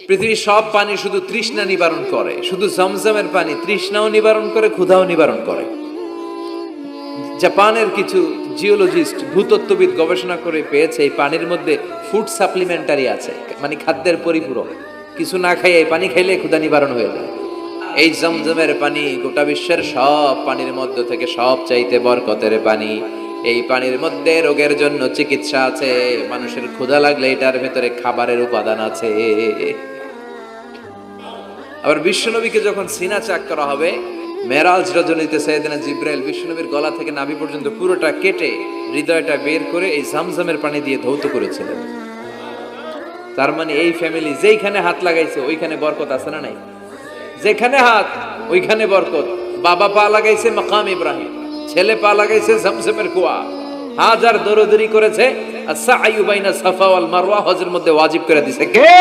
পৃথিবীর সব পানি শুধু তৃষ্ণা নিবারণ করে, শুধু জমজমের পানি তৃষ্ণাও নিবারণ করে, ক্ষুধাও নিবারণ করে। জাপানের কিছু জিওলজিস্ট, ভূতত্ত্ববিদ গবেষণা করে পেয়েছে এই পানির মধ্যে ফুড সাপ্লিমেন্টারি আছে, মানে খাদ্যের পরিপূরক। কিছু না খাই এই পানি খাইলে ক্ষুধা নিবারণ হয়ে যায়। এই জমজমের পানি গোটা বিশ্বের সব পানির মধ্য থেকে সব চাইতে বরকতের পানি। এই পানির মধ্যে রোগের জন্য চিকিৎসা আছে, মানুষের ক্ষুধা লাগলে এটার ভেতরে খাবারের উপাদান আছে। আবার বিশ্বনবীকে যখন সিনা চাক করা হবে, মেরাজ রজনীতে সাইয়েদনা জিব্রাইল বিশ্বনবীর গলা থেকে নাভি পর্যন্ত পুরোটা কেটে হৃদয়টা বের করে এই জামজামের পানি দিয়ে ধৌত করেছিলেন। তার মানে এই ফ্যামিলি যেইখানে হাত লাগাইছে ওইখানে বরকত আছে না নাই? যেখানে হাত ওইখানে বরকত। বাবা পা লাগাইছে মাকাম ইব্রাহিম, ছেলে পা লাগাইছে জামজামের কুয়া। হাজার দৌড়দৌড়ি করেছে, আর সাআয়ু বাইনা সাফা ওয়াল মারওয়া হজের মধ্যে ওয়াজিব করে দিয়েছে কে?